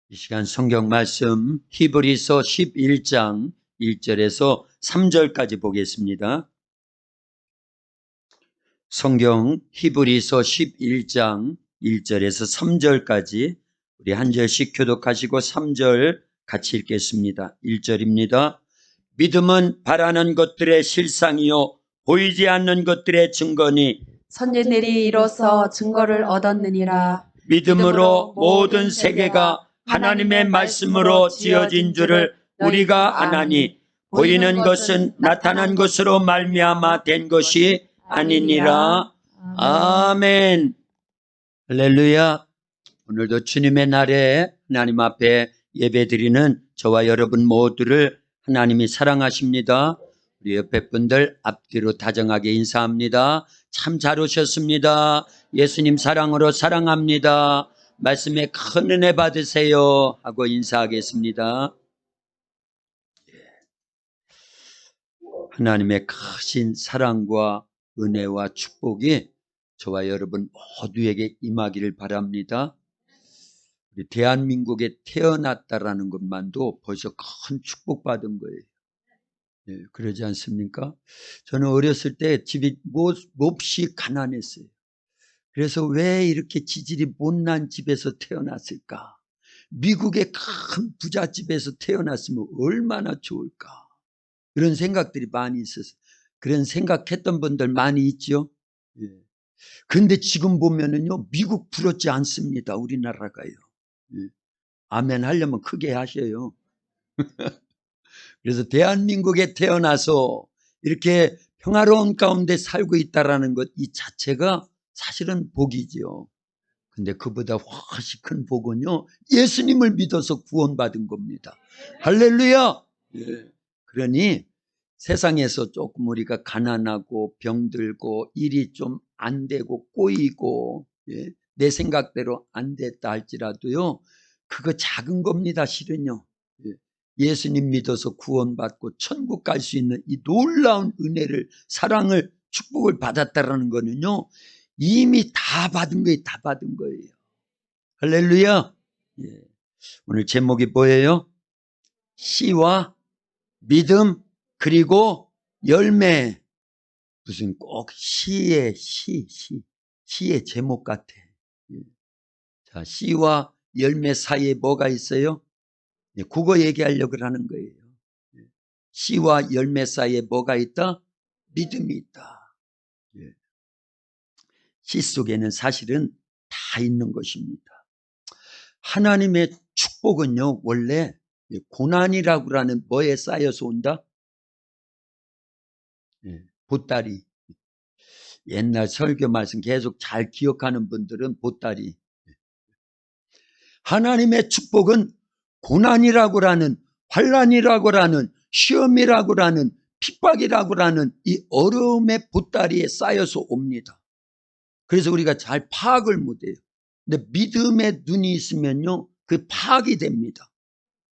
이 시간 성경 말씀 히브리서 11장 1절에서 3절까지 보겠습니다. 성경 히브리서 11장 1절에서 3절까지 우리 한 절씩 교독하시고 3절 같이 읽겠습니다. 1절입니다. 믿음은 바라는 것들의 실상이요 보이지 않는 것들의 증거니 선지들이 이로써 증거를 얻었느니라. 믿음으로 모든 세계가 하나님의 말씀으로 지어진 줄을 우리가 아나니 보이는 것은 나타난 것으로 말미암아 된 것이 아니니라. 아멘. 할렐루야. 오늘도 주님의 날에 하나님 앞에 예배드리는 저와 여러분 모두를 하나님이 사랑하십니다. 우리 옆에 분들 앞뒤로 다정하게 인사합니다. 참 잘 오셨습니다. 예수님 사랑으로 사랑합니다. 말씀에 큰 은혜 받으세요 하고 인사하겠습니다. 하나님의 크신 사랑과 은혜와 축복이 저와 여러분 모두에게 임하기를 바랍니다. 우리 대한민국에 태어났다라는 것만도 벌써 큰 축복받은 거예요. 네, 그러지 않습니까? 저는 어렸을 때 집이 몹시 가난했어요. 그래서 왜 이렇게 지질이 못난 집에서 태어났을까? 미국의 큰 부잣집에서 태어났으면 얼마나 좋을까? 그런 생각들이 많이 있었어요. 그런 생각했던 분들 많이 있죠? 예. 그런데 지금 보면은요, 미국 부럽지 않습니다. 우리나라가요. 예. 아멘 하려면 크게 하셔요. 그래서 대한민국에 태어나서 이렇게 평화로운 가운데 살고 있다라는 것 이 자체가 사실은 복이지요. 근데 그보다 훨씬 큰 복은요, 예수님을 믿어서 구원받은 겁니다. 할렐루야! 예. 그러니 세상에서 조금 우리가 가난하고 병들고 일이 좀 안 되고 꼬이고, 예. 내 생각대로 안 됐다 할지라도요, 그거 작은 겁니다, 실은요. 예. 예수님 믿어서 구원받고 천국 갈 수 있는 이 놀라운 은혜를, 사랑을, 축복을 받았다라는 거는요, 이미 다 받은 거예요. 다 받은 거예요. 할렐루야. 예. 오늘 제목이 뭐예요? 씨와 믿음 그리고 열매. 무슨 꼭 시의 제목 같아. 예. 자, 씨와 열매 사이에 뭐가 있어요? 예, 그거 얘기하려고 하는 거예요. 예. 씨와 열매 사이에 뭐가 있다? 믿음이 있다. 예. 씨 속에는 사실은 다 있는 것입니다. 하나님의 축복은요, 원래 고난이라고 하는 뭐에 쌓여서 온다? 보따리. 옛날 설교 말씀 계속 잘 기억하는 분들은 보따리. 하나님의 축복은 고난이라고 하는, 환난이라고 하는, 시험이라고 하는, 핍박이라고 하는 이 어려움의 보따리에 쌓여서 옵니다. 그래서 우리가 잘 파악을 못해요. 근데 믿음의 눈이 있으면요, 그 파악이 됩니다.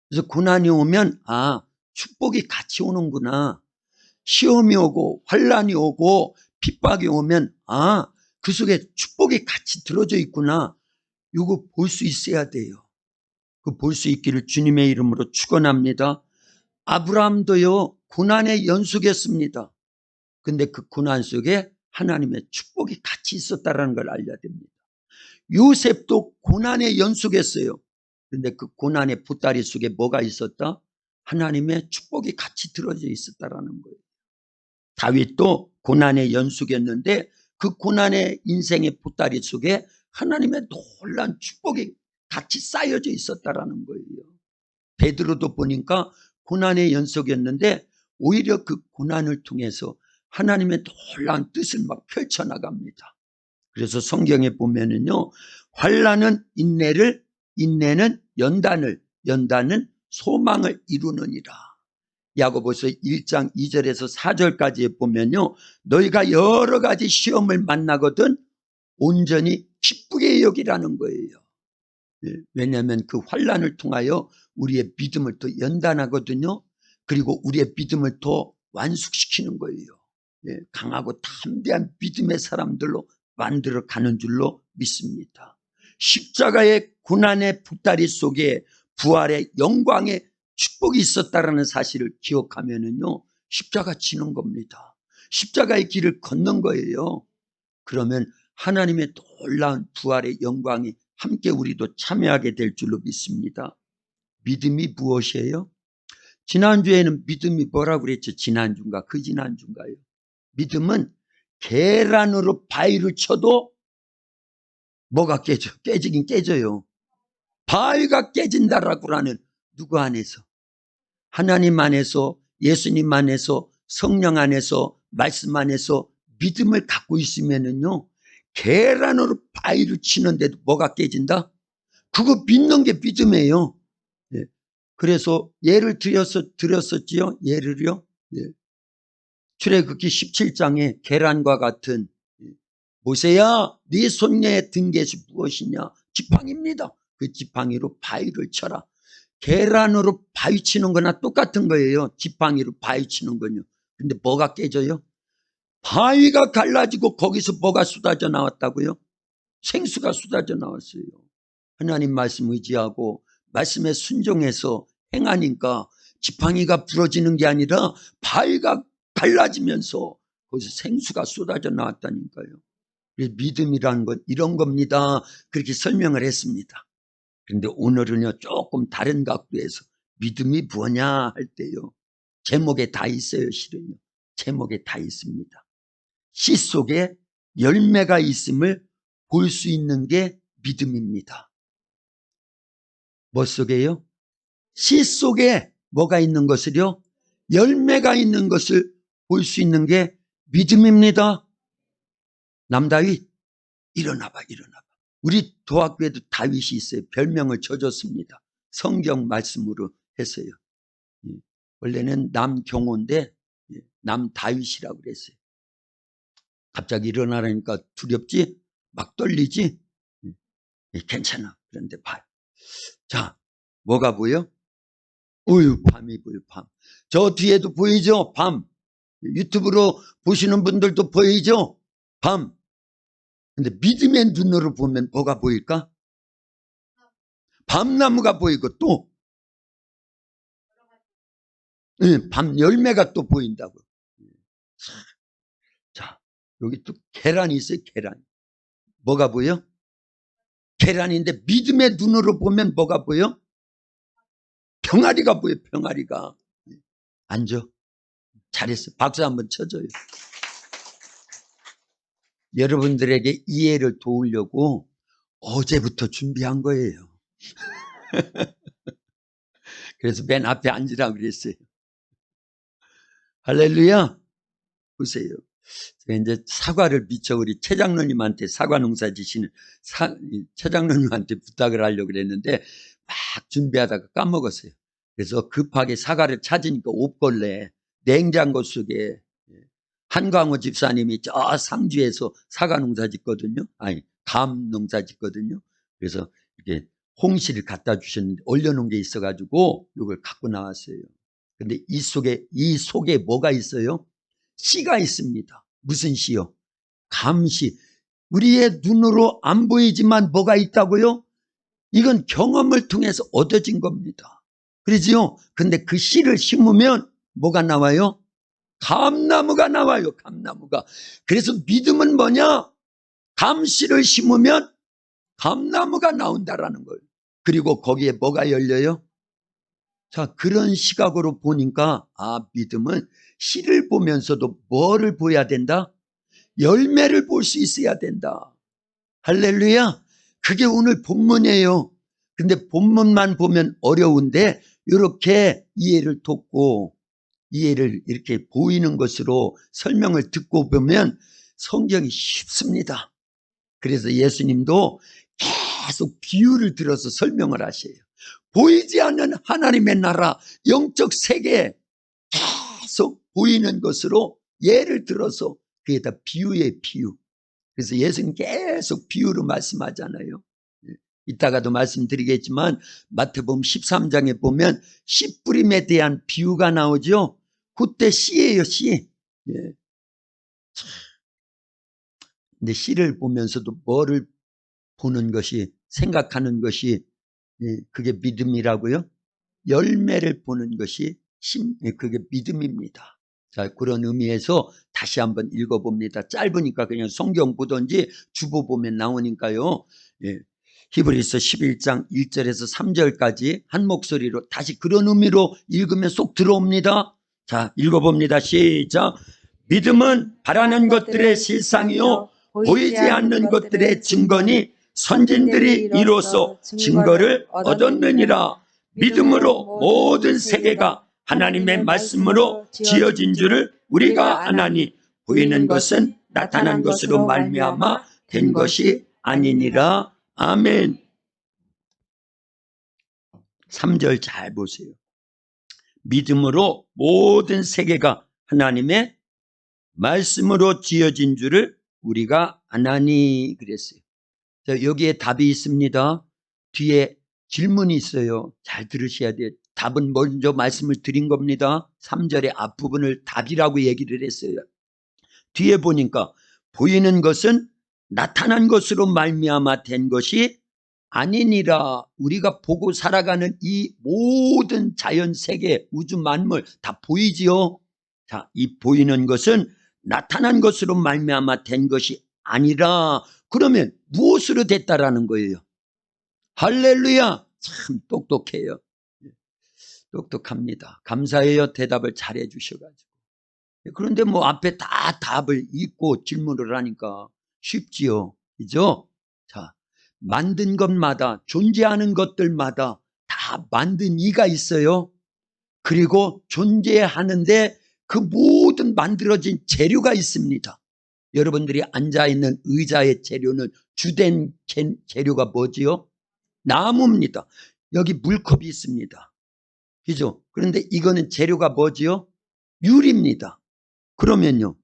그래서 고난이 오면 축복이 같이 오는구나. 시험이 오고 환난이 오고 핍박이 오면 그 속에 축복이 같이 들어져 있구나. 이거 볼 수 있어야 돼요. 그 볼 수 있기를 주님의 이름으로 축원합니다. 아브라함도요, 고난에 연속했습니다. 근데 그 고난 속에 하나님의 축복이 같이 있었다는 걸 알려야 됩니다. 요셉도 고난에 연속했어요. 그런데 그 고난의 보따리 속에 뭐가 있었다? 하나님의 축복이 같이 들어져 있었다라는 거예요. 다윗도 고난에 연속했는데 그 고난의 인생의 보따리 속에 하나님의 놀라운 축복이 같이 쌓여져 있었다라는 거예요. 베드로도 보니까 고난에 연속했는데 오히려 그 고난을 통해서 하나님의 놀라운 뜻을 막 펼쳐나갑니다. 그래서 성경에 보면은요, 환난은 인내를, 인내는 연단을, 연단은 소망을 이루느니라. 야고보서 1장 2절에서 4절까지 보면요, 너희가 여러 가지 시험을 만나거든 온전히 기쁘게 여기라는 거예요. 왜냐하면 그 환난을 통하여 우리의 믿음을 더 연단하거든요. 그리고 우리의 믿음을 더 완숙시키는 거예요. 강하고 담대한 믿음의 사람들로 만들어 가는 줄로 믿습니다. 십자가의 고난의 보따리 속에 부활의 영광의 축복이 있었다라는 사실을 기억하면은요, 십자가 지는 겁니다. 십자가의 길을 걷는 거예요. 그러면 하나님의 놀라운 부활의 영광이 함께 우리도 참여하게 될 줄로 믿습니다. 믿음이 무엇이에요? 지난주에는 믿음이 뭐라고 그랬죠? 지난주인가? 그 지난주인가요? 믿음은 계란으로 바위를 쳐도 뭐가 깨져? 깨지긴 깨져요. 바위가 깨진다라고 하는 누구 안에서? 하나님 안에서, 예수님 안에서, 성령 안에서, 말씀 안에서 믿음을 갖고 있으면은요, 계란으로 바위를 치는데도 뭐가 깨진다? 그거 믿는 게 믿음이에요. 예. 그래서 예를 들었었지요? 예를요? 예. 출애굽기 17장에 계란과 같은, 모세야 네 손에 든 것이 무엇이냐? 지팡이입니다. 그 지팡이로 바위를 쳐라. 계란으로 바위 치는 거나 똑같은 거예요. 지팡이로 바위 치는 거요. 근데 뭐가 깨져요? 바위가 갈라지고 거기서 뭐가 쏟아져 나왔다고요? 생수가 쏟아져 나왔어요. 하나님 말씀 의지하고 말씀에 순종해서 행하니까 지팡이가 부러지는 게 아니라 바위가 갈라지면서 거기서 생수가 쏟아져 나왔다니까요. 믿음이라는 건 이런 겁니다. 그렇게 설명을 했습니다. 그런데 오늘은요, 조금 다른 각도에서 믿음이 뭐냐 할 때요, 제목에 다 있어요. 실은요, 제목에 다 있습니다. 씨 속에 열매가 있음을 볼 수 있는 게 믿음입니다. 뭐 속에요? 씨 속에 뭐가 있는 것을요? 열매가 있는 것을 볼 수 있는 게 믿음입니다. 남다윗, 일어나봐, 일어나봐. 우리 도학교에도 다윗이 있어요. 별명을 줘줬습니다. 성경 말씀으로 해서요. 원래는 남경호인데 남다윗이라고 그랬어요. 갑자기 일어나라니까 두렵지? 막 떨리지? 괜찮아. 그런데 봐. 자, 뭐가 보여? 어휴, 밤이 보여, 밤. 저 뒤에도 보이죠? 밤. 유튜브로 보시는 분들도 보이죠? 밤. 근데 믿음의 눈으로 보면 뭐가 보일까? 밤나무가 보이고 또 밤 열매가 또 보인다고. 자, 여기 또 계란이 있어요. 계란. 뭐가 보여? 계란인데 믿음의 눈으로 보면 뭐가 보여? 병아리가 보여. 병아리가. 앉아. 잘했어. 박수 한번 쳐줘요. 여러분들에게 이해를 도우려고 어제부터 준비한 거예요. 그래서 맨 앞에 앉으라고 그랬어요. 할렐루야. 보세요. 제가 이제 사과를 미처 우리 최 장로님한테 사과 농사 지시는 최 장로님한테 부탁을 하려고 그랬는데 막 준비하다가 까먹었어요. 그래서 급하게 사과를 찾으니까 옷걸레 냉장고 속에 한광호 집사님이 저 상주에서 사과 농사 짓거든요. 아니, 감 농사 짓거든요. 그래서 이렇게 홍시를 갖다 주셨는데 얼려놓은 게 있어가지고 이걸 갖고 나왔어요. 근데 이 속에 뭐가 있어요? 씨가 있습니다. 무슨 씨요? 감씨. 우리의 눈으로 안 보이지만 뭐가 있다고요? 이건 경험을 통해서 얻어진 겁니다. 그러지요? 근데 그 씨를 심으면 뭐가 나와요? 감나무가 나와요. 감나무가. 그래서 믿음은 뭐냐? 감씨를 심으면 감나무가 나온다라는 거예요. 그리고 거기에 뭐가 열려요? 자, 그런 시각으로 보니까 믿음은 씨를 보면서도 뭐를 보여야 된다? 열매를 볼 수 있어야 된다. 할렐루야. 그게 오늘 본문이에요. 근데 본문만 보면 어려운데 이렇게 이해를 돕고 이해를 이렇게 보이는 것으로 설명을 듣고 보면 성경이 쉽습니다. 그래서 예수님도 계속 비유를 들어서 설명을 하셔요. 보이지 않는 하나님의 나라, 영적 세계 계속 보이는 것으로 예를 들어서 그게 다 비유의 비유. 그래서 예수님 계속 비유로 말씀하잖아요. 이따가도 말씀드리겠지만 마태복음 13장에 보면 씨 뿌림에 대한 비유가 나오죠. 그때 씨예요, 씨. 근데 씨를 보면서도 뭐를 보는 것이, 생각하는 것이 그게 믿음이라고요? 열매를 보는 것이 그게 믿음입니다. 자, 그런 의미에서 다시 한번 읽어봅니다. 짧으니까 그냥 성경 보든지 주보 보면 나오니까요. 히브리서 11장 1절에서 3절까지 한 목소리로 다시 그런 의미로 읽으면 쏙 들어옵니다. 자, 읽어봅니다. 시작. 믿음은 바라는 것들의 실상이요 보이지 않는 것들의 증거니 선진들이 이로써 증거를 얻었느니라. 믿음으로 모든 세계가 하나님의 말씀으로 지어진 줄을 우리가 아나니 보이는 것은 나타난 것으로 말미암아 된 것이 아니니라. 아멘. 3절 잘 보세요. 믿음으로 모든 세계가 하나님의 말씀으로 지어진 줄을 우리가 아나니 그랬어요. 자, 여기에 답이 있습니다. 뒤에 질문이 있어요. 잘 들으셔야 돼요. 답은 먼저 말씀을 드린 겁니다. 3절의 앞부분을 답이라고 얘기를 했어요. 뒤에 보니까 보이는 것은 나타난 것으로 말미암아 된 것이 아니니라. 우리가 보고 살아가는 이 모든 자연 세계, 우주 만물 다 보이지요. 자, 이 보이는 것은 나타난 것으로 말미암아 된 것이 아니라 그러면 무엇으로 됐다라는 거예요? 할렐루야. 참 똑똑해요. 똑똑합니다. 감사해요. 대답을 잘해 주셔가지고. 그런데 뭐 앞에 다 답을 읽고 질문을 하니까 쉽지요. 그죠? 자, 만든 것마다 존재하는 것들마다 다 만든 이가 있어요. 그리고 존재하는데 그 모든 만들어진 재료가 있습니다. 여러분들이 앉아있는 의자의 재료는 주된 재료가 뭐지요? 나무입니다. 여기 물컵이 있습니다. 그죠? 그런데 이거는 재료가 뭐지요? 유리입니다. 그러면요.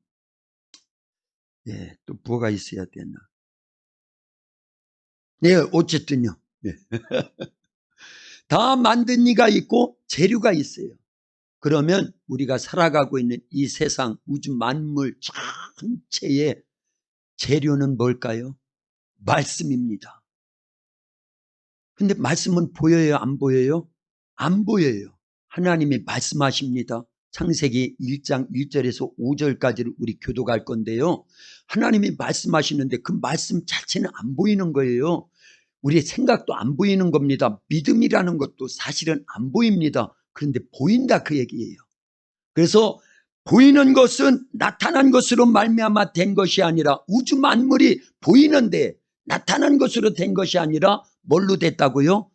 또 뭐가 있어야 되나? 어쨌든요. 다 만든 이가 있고 재료가 있어요. 그러면 우리가 살아가고 있는 이 세상 우주 만물 전체의 재료는 뭘까요? 말씀입니다. 근데 말씀은 보여요? 안 보여요? 안 보여요. 하나님이 말씀하십니다. 창세기 1장 1절에서 5절까지를 우리 교독할 건데요. 하나님이 말씀하시는데 그 말씀 자체는 안 보이는 거예요. 우리의 생각도 안 보이는 겁니다. 믿음이라는 것도 사실은 안 보입니다. 그런데 보인다 그 얘기예요. 그래서 보이는 것은 나타난 것으로 말미암아 된 것이 아니라 우주 만물이 보이는데 나타난 것으로 된 것이 아니라 뭘로 됐다고요?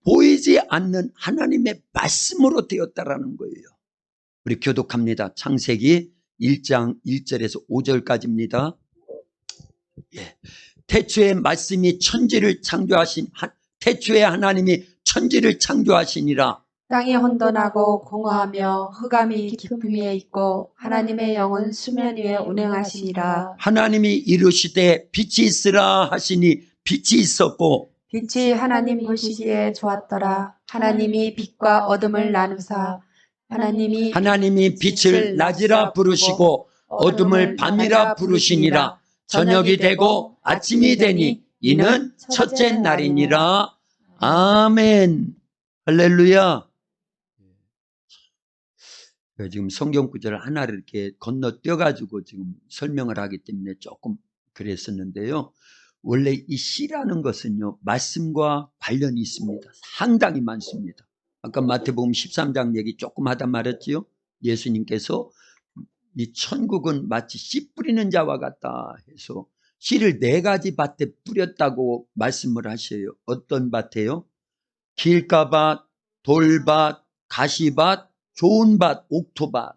보이지 않는 하나님의 말씀으로 되었다라는 거예요. 우리 교독합니다. 창세기 1장 1절에서 5절까지입니다. 태초에 말씀이 천지를 창조하신 태초에 하나님이 천지를 창조하시니라. 땅이 혼돈하고 공허하며 흑암이 깊음 위에 있고 하나님의 영은 수면 위에 운행하시니라. 하나님이 이르시되 빛이 있으라 하시니 빛이 있었고 빛이 하나님 보시기에 좋았더라. 하나님이 빛과 어둠을 나누사 하나님이 빛을 낮이라 부르시고 어둠을 밤이라 부르시니라. 저녁이 되고 아침이 되니 이는 첫째 날이니라. 아멘. 할렐루야. 지금 성경 구절을 하나를 이렇게 건너뛰어가지고 지금 설명을 하기 때문에 조금 그랬었는데요. 원래 이 시라는 것은요, 말씀과 관련이 있습니다. 상당히 많습니다. 아까 마태복음 13장 얘기 조금 하다 말했지요. 예수님께서 이 천국은 마치 씨 뿌리는 자와 같다 해서 씨를 4가지 밭에 뿌렸다고 말씀을 하셔요. 어떤 밭에요? 길가밭, 돌밭, 가시밭, 좋은 밭, 옥토밭.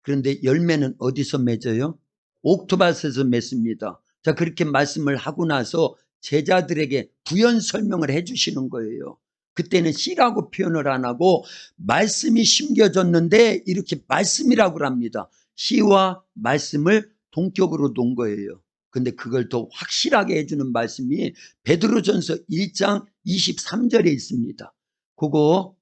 그런데 열매는 어디서 맺어요? 옥토밭에서 맺습니다. 자, 그렇게 말씀을 하고 나서 제자들에게 부연 설명을 해주시는 거예요. 그때는 씨라고 표현을 안 하고 말씀이 심겨졌는데 이렇게 말씀이라고 합니다. 씨와 말씀을 동격으로 놓은 거예요. 근데 그걸 더 확실하게 해주는 말씀이 베드로전서 1장 23절에 있습니다. 그거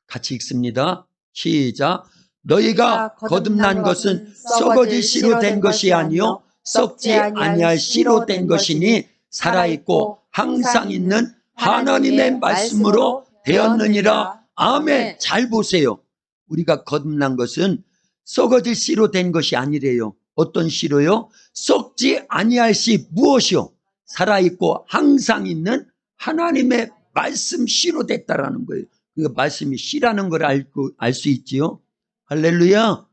같이 읽습니다. 시작. 너희가 거듭난 것은 썩어질 씨로 된 것이 아니요 썩지 아니할 씨로 된 것이니 살아있고 항상 있는 하나님의 말씀으로 되었느니라. 아멘. 잘 보세요. 우리가 거듭난 것은 썩어질 씨로 된 것이 아니래요. 어떤 씨로요? 썩지 아니할 씨 무엇이요? 살아있고 항상 있는 하나님의 말씀 씨로 됐다라는 거예요. 그 말씀이 씨라는 걸 알 수 있지요. 할렐루야.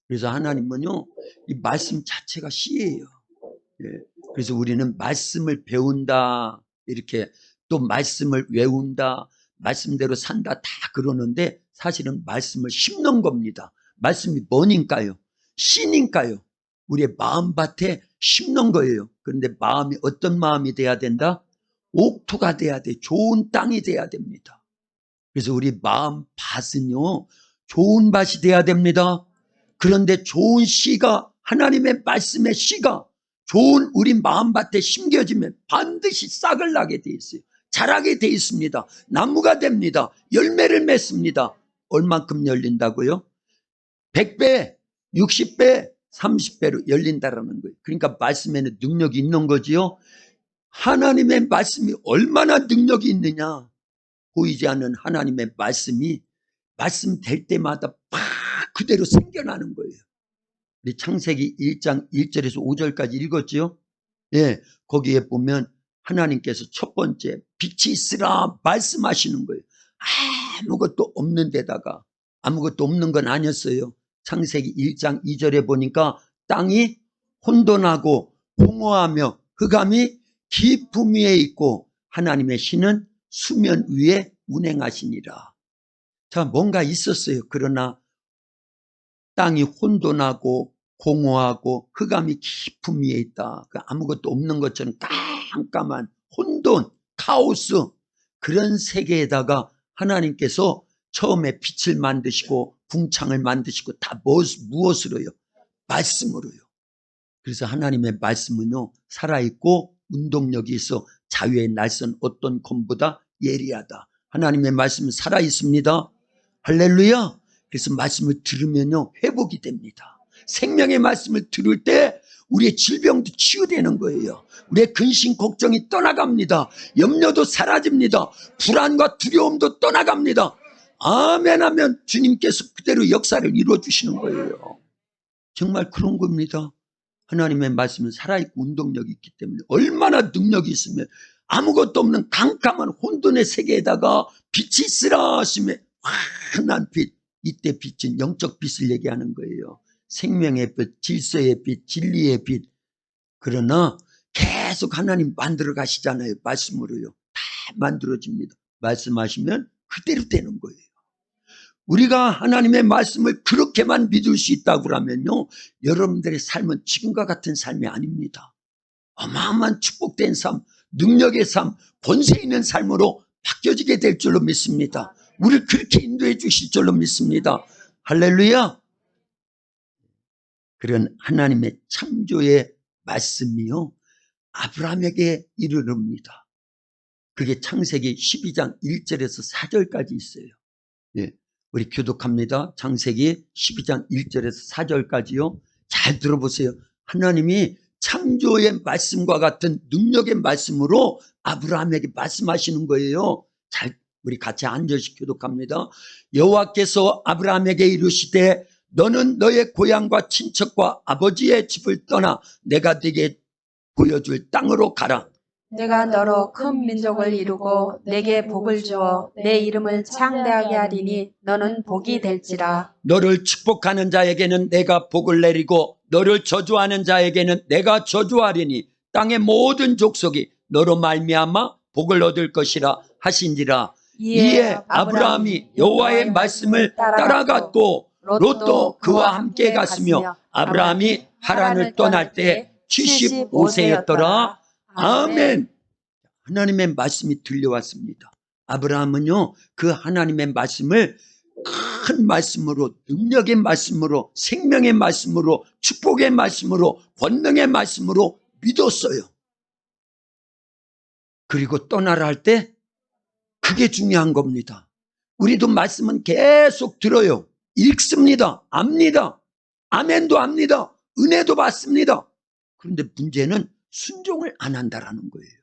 그래서 하나님은요, 이 말씀 자체가 씨예요. 그래서 우리는 말씀을 배운다, 이렇게 또 말씀을 외운다, 말씀대로 산다 다 그러는데 사실은 말씀을 심는 겁니다. 말씀이 뭐니까요? 씨니까요. 우리의 마음밭에 심는 거예요. 그런데 마음이 어떤 마음이 돼야 된다? 옥토가 돼야 돼. 좋은 땅이 돼야 됩니다. 그래서 우리 마음밭은요, 좋은 밭이 돼야 됩니다. 그런데 좋은 씨가, 하나님의 말씀의 씨가 좋은 우리 마음밭에 심겨지면 반드시 싹을 나게 돼 있어요. 자라게 돼 있습니다. 나무가 됩니다. 열매를 맺습니다. 얼만큼 열린다고요? 100배, 60배, 30배로 열린다라는 거예요. 그러니까 말씀에는 능력이 있는 거지요. 하나님의 말씀이 얼마나 능력이 있느냐. 보이지 않는 하나님의 말씀이 말씀 될 때마다 막 그대로 생겨나는 거예요. 우리 창세기 1장 1절에서 5절까지 읽었지요? 예, 거기에 보면 하나님께서 첫 번째 빛이 있으라 말씀하시는 거예요. 아무것도 없는 데다가, 아무것도 없는 건 아니었어요. 창세기 1장 2절에 보니까 땅이 혼돈하고 공허하며 흑암이 깊음 위에 있고 하나님의 신은 수면 위에 운행하시니라. 자, 뭔가 있었어요. 그러나 땅이 혼돈하고 공허하고 흑암이 깊음 위에 있다. 아무것도 없는 것처럼 깜깜한 혼돈, 카오스, 그런 세계에다가 하나님께서 처음에 빛을 만드시고 궁창을 만드시고 다 무엇으로요? 말씀으로요. 그래서 하나님의 말씀은요, 살아있고 운동력이 있어 자유의 날선 어떤 검보다 예리하다. 하나님의 말씀은 살아있습니다. 할렐루야. 그래서 말씀을 들으면요, 회복이 됩니다. 생명의 말씀을 들을 때 우리의 질병도 치유되는 거예요. 우리의 근심 걱정이 떠나갑니다. 염려도 사라집니다. 불안과 두려움도 떠나갑니다. 아멘 하면 주님께서 그대로 역사를 이루어주시는 거예요. 정말 그런 겁니다. 하나님의 말씀은 살아있고 운동력이 있기 때문에 얼마나 능력이 있으면 아무것도 없는 깜깜한 혼돈의 세계에다가 빛이 있으라 하시면 환한 빛, 이때 빛은 영적 빛을 얘기하는 거예요. 생명의 빛, 질서의 빛, 진리의 빛. 그러나 계속 하나님 만들어 가시잖아요. 말씀으로요. 다 만들어집니다. 말씀하시면 그대로 되는 거예요. 우리가 하나님의 말씀을 그렇게만 믿을 수 있다고 하면요, 여러분들의 삶은 지금과 같은 삶이 아닙니다. 어마어마한 축복된 삶, 능력의 삶, 권세 있는 삶으로 바뀌어지게 될 줄로 믿습니다. 우리를 그렇게 인도해 주실 줄로 믿습니다. 할렐루야. 그런 하나님의 창조의 말씀이요, 아브라함에게 이르릅니다. 그게 창세기 12장 1절에서 4절까지 있어요. 예, 우리 교독합니다. 창세기 12장 1절에서 4절까지요. 잘 들어보세요. 하나님이 창조의 말씀과 같은 능력의 말씀으로 아브라함에게 말씀하시는 거예요. 우리 같이 한 절씩 교독합니다. 여호와께서 아브라함에게 이르시되 너는 너의 고향과 친척과 아버지의 집을 떠나 내가 네게 보여줄 땅으로 가라. 내가 너로 큰 민족을 이루고 내게 복을 주어 내 이름을 창대하게 하리니 너는 복이 될지라. 너를 축복하는 자에게는 내가 복을 내리고 너를 저주하는 자에게는 내가 저주하리니 땅의 모든 족속이 너로 말미암아 복을 얻을 것이라 하신지라. 이에 아브라함이 여호와의 말씀을 따라갔고 롯도 그와 함께 갔으며 아브라함이 하란을 떠날 때 75세였더라. 아멘. 하나님의 말씀이 들려왔습니다. 아브라함은요, 그 하나님의 말씀을 큰 말씀으로, 능력의 말씀으로, 생명의 말씀으로, 축복의 말씀으로, 권능의 말씀으로 믿었어요. 그리고 떠나라 할 때 그게 중요한 겁니다. 우리도 말씀은 계속 들어요. 읽습니다. 압니다. 아멘도 압니다. 은혜도 받습니다. 그런데 문제는 순종을 안 한다라는 거예요.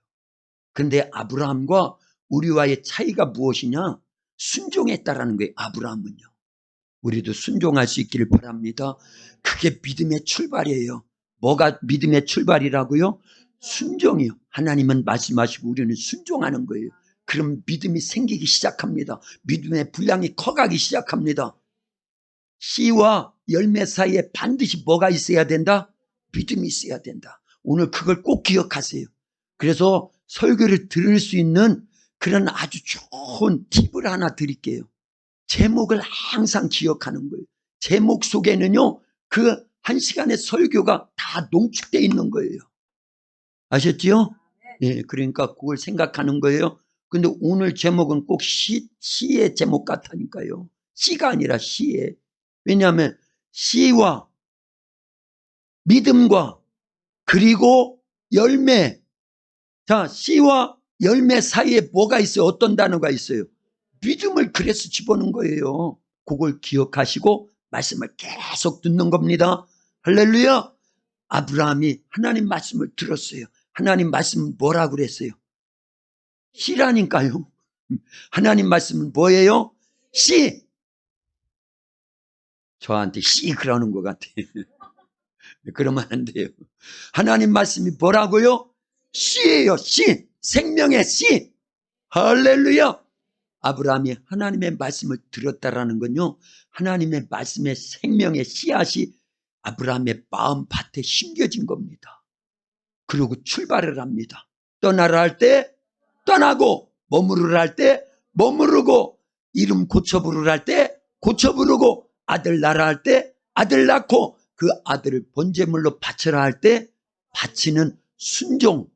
그런데 아브라함과 우리와의 차이가 무엇이냐? 순종했다라는 거예요. 아브라함은요. 우리도 순종할 수 있기를 바랍니다. 그게 믿음의 출발이에요. 뭐가 믿음의 출발이라고요? 순종이요. 하나님은 말씀하시고 우리는 순종하는 거예요. 그럼 믿음이 생기기 시작합니다. 믿음의 분량이 커가기 시작합니다. 씨와 열매 사이에 반드시 뭐가 있어야 된다? 믿음이 있어야 된다. 오늘 그걸 꼭 기억하세요. 그래서 설교를 들을 수 있는 그런 아주 좋은 팁을 하나 드릴게요. 제목을 항상 기억하는 거예요. 제목 속에는요, 그 한 시간의 설교가 다 농축되어 있는 거예요. 아셨지요? 예, 그러니까 그걸 생각하는 거예요. 근데 오늘 제목은 꼭 시의 제목 같다니까요. 시가 아니라 시에. 왜냐하면 시와 믿음과 그리고 열매. 자, 씨와 열매 사이에 뭐가 있어요? 어떤 단어가 있어요? 믿음을 그래서 집어넣은 거예요. 그걸 기억하시고 말씀을 계속 듣는 겁니다. 할렐루야. 아브라함이 하나님 말씀을 들었어요. 하나님 말씀은 뭐라고 그랬어요? 씨라니까요. 하나님 말씀은 뭐예요? 씨. 저한테 씨 그러는 것 같아요. 그러면 안 돼요. 하나님 말씀이 뭐라고요? 씨예요. 씨. 생명의 씨. 할렐루야. 아브라함이 하나님의 말씀을 들었다라는 건요, 하나님의 말씀의 생명의 씨앗이 아브라함의 마음밭에 심겨진 겁니다. 그리고 출발을 합니다. 떠나라 할 때 떠나고, 머무르라 할 때 머무르고, 이름 고쳐 부르라 할 때 고쳐 부르고, 아들 낳으라 할 때 아들 낳고, 그 아들을 번제물로 바쳐라 할 때 바치는 순종,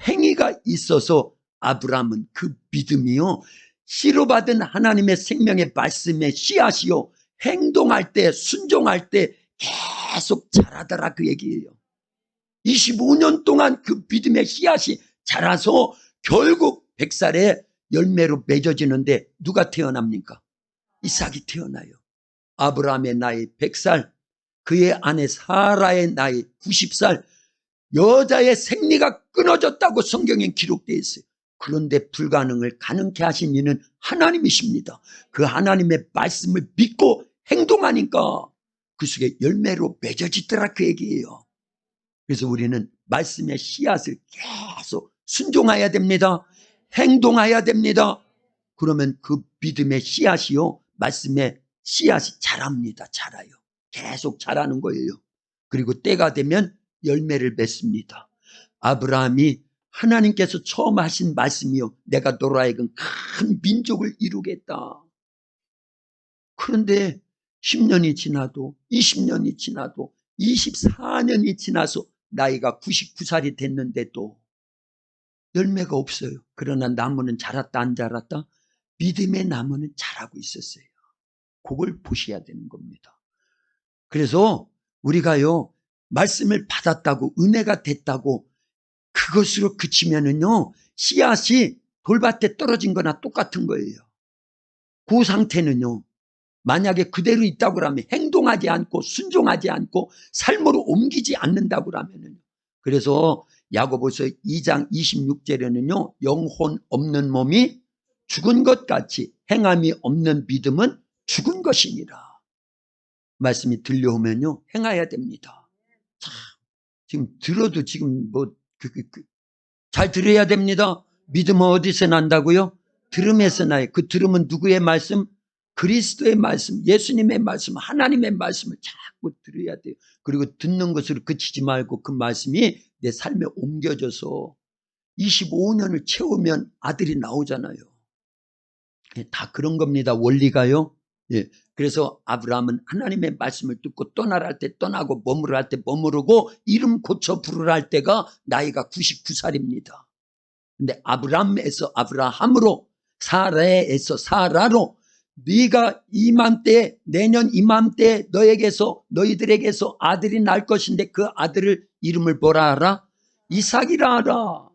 행위가 있어서 아브라함은 그 믿음이요, 씨로 받은 하나님의 생명의 말씀의 씨앗이요, 행동할 때, 순종할 때 계속 자라더라 그 얘기예요. 25년 동안 그 믿음의 씨앗이 자라서 결국 100살에 열매로 맺어지는데 누가 태어납니까? 이삭이 태어나요. 아브라함의 나이 100살, 그의 아내 사라의 나이 90살, 여자의 생리가 끊어졌다고 성경에 기록되어 있어요. 그런데 불가능을 가능케 하신 이는 하나님이십니다. 그 하나님의 말씀을 믿고 행동하니까 그 속에 열매로 맺어지더라 그 얘기예요. 그래서 우리는 말씀의 씨앗을 계속 순종해야 됩니다. 행동해야 됩니다. 그러면 그 믿음의 씨앗이요, 말씀의 씨앗이 자랍니다. 자라요. 계속 자라는 거예요. 그리고 때가 되면 열매를 맺습니다. 아브라함이 하나님께서 처음 하신 말씀이요, 내가 너로 하여금 큰 민족을 이루겠다. 그런데 10년이 지나도 20년이 지나도 24년이 지나서 나이가 99살이 됐는데도 열매가 없어요. 그러나 나무는 자랐다 안 자랐다? 믿음의 나무는 자라고 있었어요. 그걸 보셔야 되는 겁니다. 그래서 우리가요, 말씀을 받았다고, 은혜가 됐다고 그것으로 그치면은요, 씨앗이 돌밭에 떨어진 거나 똑같은 거예요. 그 상태는요, 만약에 그대로 있다고 하면, 행동하지 않고 순종하지 않고 삶으로 옮기지 않는다고 하면은, 그래서 야고보서 2장 26절에는요, 영혼 없는 몸이 죽은 것 같이 행함이 없는 믿음은 죽은 것이니라. 말씀이 들려오면요, 행해야 됩니다. 참, 지금 들어도 지금 잘 들어야 됩니다. 믿음은 어디서 난다고요? 들음에서 나요. 그 들음은 누구의 말씀? 그리스도의 말씀, 예수님의 말씀, 하나님의 말씀을 자꾸 들어야 돼요. 그리고 듣는 것으로 그치지 말고 그 말씀이 내 삶에 옮겨져서 25년을 채우면 아들이 나오잖아요. 다 그런 겁니다. 원리가요. 예. 그래서 아브라함은 하나님의 말씀을 듣고 떠나라 할 때 떠나고 머무르라 할 때 머무르고 이름 고쳐 부르라 할 때가 나이가 99살입니다. 근데 아브라함에서 아브라함으로, 사라에서 사라로, 네가 이맘때, 내년 이맘때 너희들에게서 아들이 날 것인데 그 아들을 이름을 뭐라 하라? 이삭이라 하라.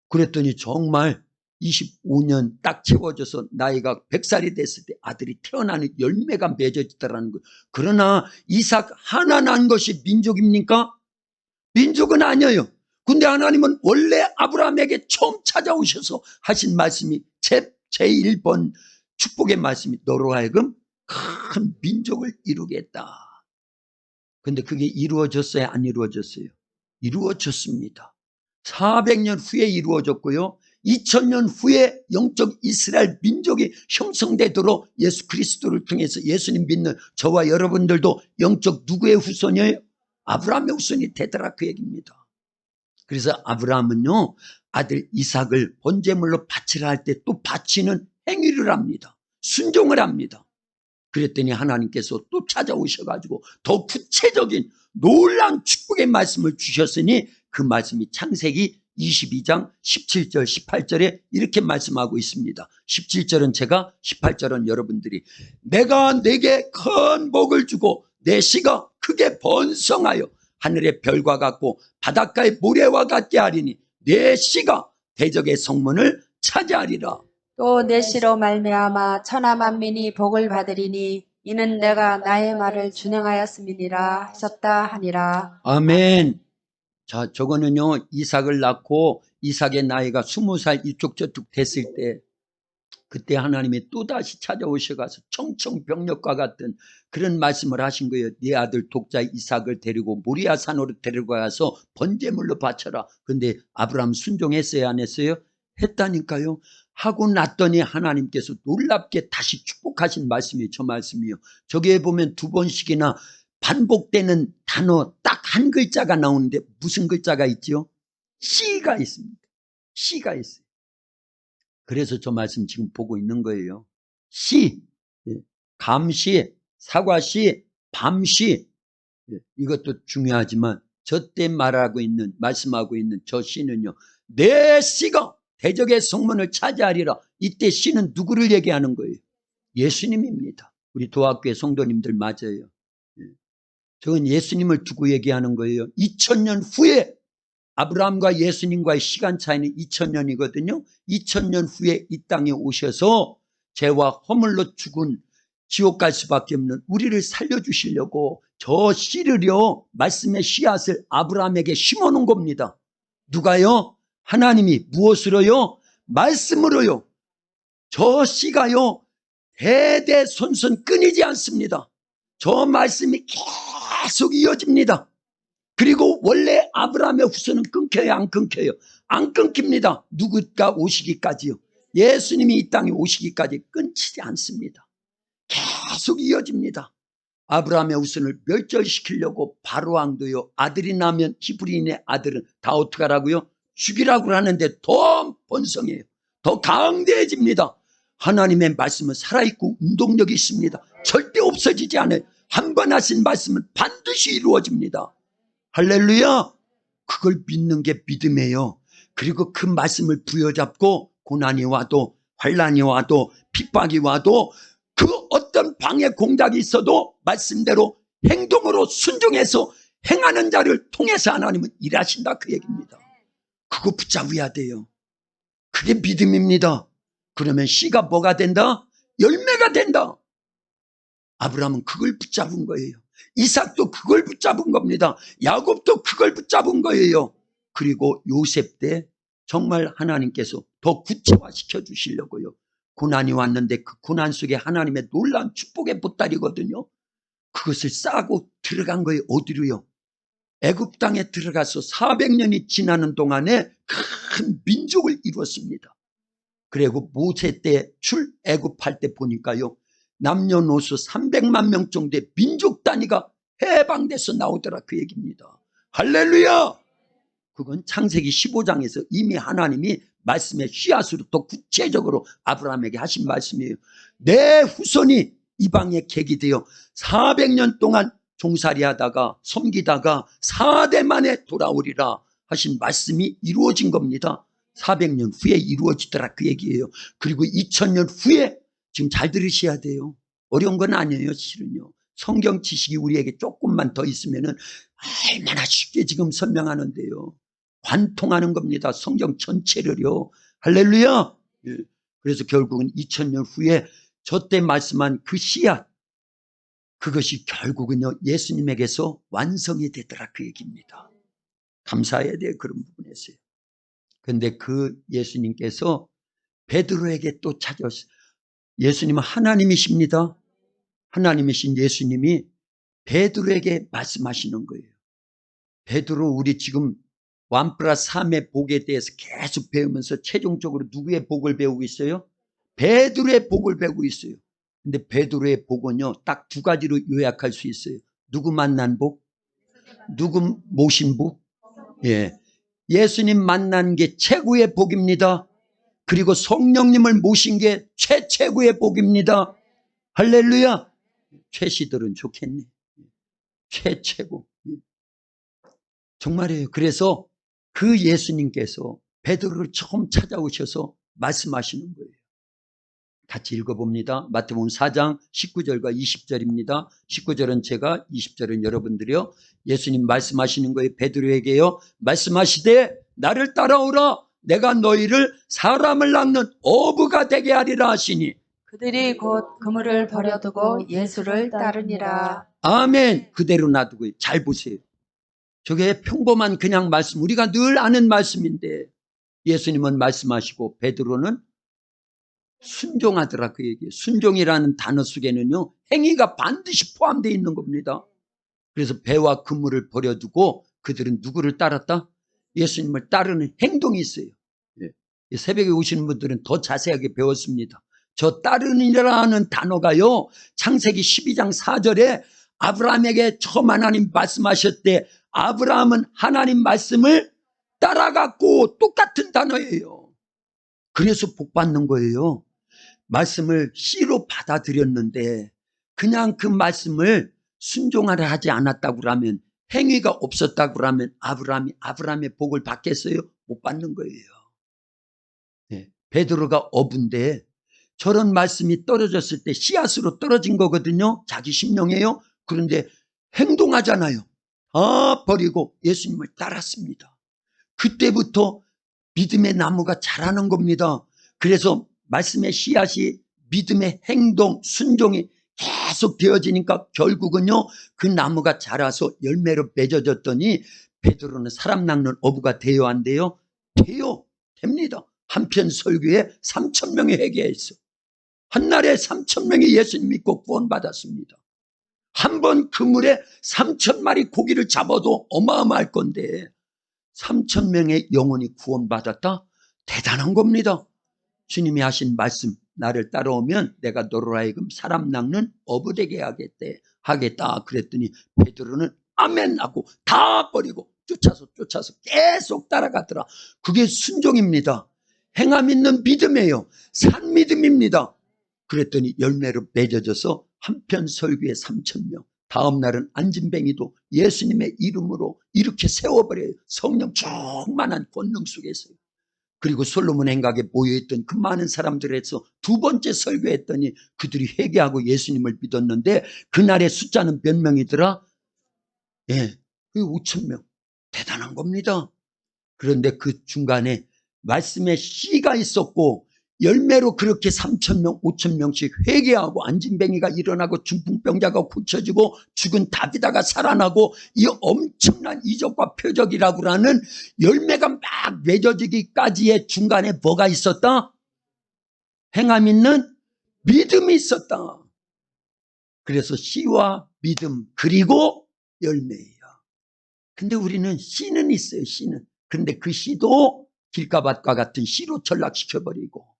그랬더니 정말 25년 딱 채워져서 나이가 100살이 됐을 때 아들이 태어나는 열매가 맺어지더라는 거예요. 그러나 이삭 하나 난 것이 민족입니까? 민족은 아니에요. 근데 하나님은 원래 아브라함에게 처음 찾아오셔서 하신 말씀이 제1번 축복의 말씀이 너로 하여금 큰 민족을 이루겠다. 근데 그게 이루어졌어요? 안 이루어졌어요? 이루어졌습니다. 400년 후에 이루어졌고요. 2000년 후에 영적 이스라엘 민족이 형성되도록 예수 그리스도를 통해서 예수님 믿는 저와 여러분들도 영적 누구의 후손이에요? 아브라함의 후손이 되더라 그 얘기입니다. 그래서 아브라함은요, 아들 이삭을 번제물로 바치라 할 때 또 바치는 행위를 합니다. 순종을 합니다. 그랬더니 하나님께서 또 찾아오셔가지고 더 구체적인 놀라운 축복의 말씀을 주셨으니 그 말씀이 창세기 22장 17절 18절에 이렇게 말씀하고 있습니다. 17절은 제가, 18절은 여러분들이. 내가 내게 큰 복을 주고 내 씨가 크게 번성하여 하늘의 별과 같고 바닷가의 모래와 같게 하리니 내 씨가 대적의 성문을 차지하리라. 또 내 씨로 말미암아 천하 만민이 복을 받으리니 이는 내가 나의 말을 준행하였음이니라 하셨다 하니라. 아멘. 자, 저거는요, 이삭을 낳고 이삭의 나이가 20살 이쪽 저쪽 됐을 때, 그때 하나님이 또다시 찾아오셔가서 청청병력과 같은 그런 말씀을 하신 거예요. 네 아들 독자 이삭을 데리고 모리아 산으로 데려가서 번제물로 바쳐라. 근데 아브라함 순종했어요, 안 했어요? 했다니까요. 하고 났더니 하나님께서 놀랍게 다시 축복하신 말씀이 저 말씀이에요. 저기에 보면 두 번씩이나 반복되는 단어 딱 한 글자가 나오는데 무슨 글자가 있죠? 씨가 있습니다. 씨가 있어요. 그래서 저 말씀 지금 보고 있는 거예요. 씨, 감씨, 사과씨, 밤씨, 이것도 중요하지만 저 때 말씀하고 있는 저 씨는요, 내 씨가 대적의 성문을 차지하리라. 이때 씨는 누구를 얘기하는 거예요? 예수님입니다. 우리 도학교의 성도님들 맞아요. 저건 예수님을 두고 얘기하는 거예요. 2000년 후에 아브라함과 예수님과의 시간 차이는 2000년이거든요. 2000년 후에 이 땅에 오셔서 죄와 허물로 죽은 지옥 갈 수밖에 없는 우리를 살려주시려고 저 씨를요, 말씀의 씨앗을 아브라함에게 심어놓은 겁니다. 누가요? 하나님이. 무엇으로요? 말씀으로요. 저 씨가요, 대대손손 끊이지 않습니다. 저 말씀이 계속 이어집니다. 그리고 원래 아브라함의 후손은 끊겨요, 안 끊겨요? 안 끊깁니다. 누구가 오시기까지요. 예수님이 이 땅에 오시기까지 끊치지 않습니다. 계속 이어집니다. 아브라함의 후손을 멸절시키려고 바로왕도요, 아들이 나면 히브리인의 아들은 다 어떻게 하라고요? 죽이라고 하는데 더 번성해요. 더 강대해집니다. 하나님의 말씀은 살아있고 운동력이 있습니다. 절대 없어지지 않아요. 한 번 하신 말씀은 반드시 이루어집니다. 할렐루야. 그걸 믿는 게 믿음이에요. 그리고 그 말씀을 부여잡고 고난이 와도 환난이 와도 핍박이 와도 그 어떤 방해 공작이 있어도 말씀대로 행동으로 순종해서 행하는 자를 통해서 하나님은 일하신다 그 얘기입니다. 그거 붙잡아야 돼요. 그게 믿음입니다. 그러면 씨가 뭐가 된다? 열매가 된다. 아브라함은 그걸 붙잡은 거예요. 이삭도 그걸 붙잡은 겁니다. 야곱도 그걸 붙잡은 거예요. 그리고 요셉 때 정말 하나님께서 더 구체화시켜 주시려고요. 고난이 왔는데 그 고난 속에 하나님의 놀라운 축복의 보따리거든요. 그것을 싸고 들어간 거예요. 어디로요? 애굽 땅에 들어가서 400년이 지나는 동안에 큰 민족을 이루었습니다. 그리고 모세 때 출애굽할 때 보니까요, 남녀노소 300만 명 정도의 민족 단위가 해방돼서 나오더라 그 얘기입니다. 할렐루야. 그건 창세기 15장에서 이미 하나님이 말씀의 씨앗으로 더 구체적으로 아브라함에게 하신 말씀이에요. 내 후손이 이방의 객이 되어 400년 동안 종살이 하다가 섬기다가 4대 만에 돌아오리라 하신 말씀이 이루어진 겁니다. 400년 후에 이루어지더라 그 얘기예요. 그리고 2000년 후에, 지금 잘 들으셔야 돼요. 어려운 건 아니에요. 실은요. 성경 지식이 우리에게 조금만 더 있으면은 얼마나 쉽게 지금 설명하는데요. 관통하는 겁니다. 성경 전체를요. 할렐루야. 그래서 결국은 2000년 후에 저 때 말씀한 그 씨앗, 그것이 결국은요 예수님에게서 완성이 되더라 그 얘기입니다. 감사해야 돼요. 그런 부분에서요. 그런데 그 예수님께서 베드로에게 또 찾아오셨어요. 예수님은 하나님이십니다. 하나님이신 예수님이 베드로에게 말씀하시는 거예요. 베드로, 우리 지금 1+3의 복에 대해서 계속 배우면서 최종적으로 누구의 복을 배우고 있어요? 베드로의 복을 배우고 있어요. 근데 베드로의 복은요, 딱 두 가지로 요약할 수 있어요. 누구 만난 복? 누구 모신 복? 예. 예수님 만난 게 최고의 복입니다. 그리고 성령님을 모신 게 최고의 복입니다. 할렐루야. 최씨들은 좋겠네. 최고. 정말이에요. 그래서 그 예수님께서 베드로를 처음 찾아오셔서 말씀하시는 거예요. 같이 읽어봅니다. 마태복음 4장 19절과 20절입니다. 19절은 제가, 20절은 여러분들이요. 예수님 말씀하시는 거예요. 베드로에게요. 말씀하시되 나를 따라오라. 내가 너희를 사람을 낚는 어부가 되게 하리라 하시니. 그들이 곧 그물을 버려두고 예수를 따르니라. 아멘. 그대로 놔두고. 잘 보세요. 저게 평범한 그냥 말씀, 우리가 늘 아는 말씀인데 예수님은 말씀하시고 베드로는 순종하더라. 그 얘기예요. 순종이라는 단어 속에는요, 행위가 반드시 포함되어 있는 겁니다. 그래서 배와 그물을 버려두고 그들은 누구를 따랐다? 예수님을 따르는 행동이 있어요. 예. 새벽에 오시는 분들은 더 자세하게 배웠습니다. 저 따르니라는 단어가요, 창세기 12장 4절에 아브라함에게 처음 하나님 말씀하셨대. 아브라함은 하나님 말씀을 따라갔고, 똑같은 단어예요. 그래서 복 받는 거예요. 말씀을 씨로 받아들였는데 그냥 그 말씀을 순종하려 하지 않았다고 하면, 행위가 없었다고 하면 아브라함의 복을 받겠어요? 못 받는 거예요. 네. 베드로가 어부인데 저런 말씀이 떨어졌을 때 씨앗으로 떨어진 거거든요. 자기 심령이에요. 그런데 행동하잖아요. 다 버리고 예수님을 따랐습니다. 그때부터 믿음의 나무가 자라는 겁니다. 그래서 말씀의 씨앗이 믿음의 행동, 순종이 계속 되어지니까 결국은요, 그 나무가 자라서 열매로 맺어졌더니 베드로는 사람 낚는 어부가 돼요, 안 돼요? 돼요. 됩니다. 한편 설교에 3,000명이 회개했어. 한날에 3,000명이 예수님 믿고 구원받았습니다. 한 번 그물에 3,000마리 고기를 잡아도 어마어마할 건데 3,000명의 영혼이 구원받았다? 대단한 겁니다. 주님이 하신 말씀, 나를 따라오면 내가 너로 하여금 사람 낚는 어부 되게 하겠다 그랬더니 베드로는 아멘 하고 다 버리고 쫓아서 계속 따라가더라. 그게 순종입니다. 행함 있는 믿음이에요. 산 믿음입니다. 그랬더니 열매로 맺어져서 한편 설교에 3,000명, 다음 날은 안진뱅이도 예수님의 이름으로 이렇게 세워버려요. 성령 충만한 권능 속에서요. 그리고 솔로몬 행각에 모여있던 그 많은 사람들에서 두 번째 설교했더니 그들이 회개하고 예수님을 믿었는데 그날의 숫자는 몇 명이더라? 예, 5,000명. 대단한 겁니다. 그런데 그 중간에 말씀의 씨가 있었고 열매로 그렇게 3,000명, 5,000명씩 회개하고 안진뱅이가 일어나고 중풍병자가 고쳐지고 죽은 다비다가 살아나고 이 엄청난 이적과 표적이라고 하는 열매가 막 맺어지기까지의 중간에 뭐가 있었다? 행함 있는 믿음이 있었다. 그래서 씨와 믿음 그리고 열매예요. 근데 우리는 씨는 있어요. 씨는. 그런데 그 씨도 길가밭과 같은 씨로 전락시켜버리고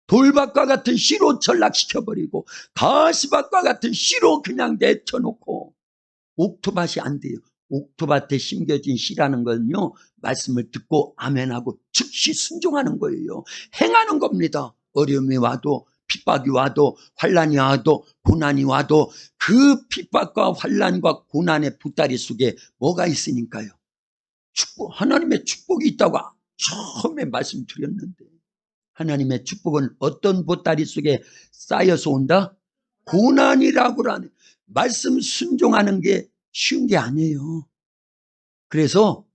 돌밭과 같은 씨로 전락시켜버리고 가시밭과 같은 씨로 그냥 내쳐놓고 옥토밭이 안 돼요. 옥토밭에 심겨진 씨라는 건요, 말씀을 듣고 아멘하고 즉시 순종하는 거예요. 행하는 겁니다. 어려움이 와도 핍박이 와도 환난이 와도 고난이 와도 그 핍박과 환난과 고난의 보따리 속에 뭐가 있으니까요? 축복, 하나님의 축복이 있다고 처음에 말씀드렸는데 하나님의 축복은 어떤 보따리 속에 쌓여서 온다? 고난이라고 하는 말씀 순종하는 게 쉬운 게 아니에요. 그래서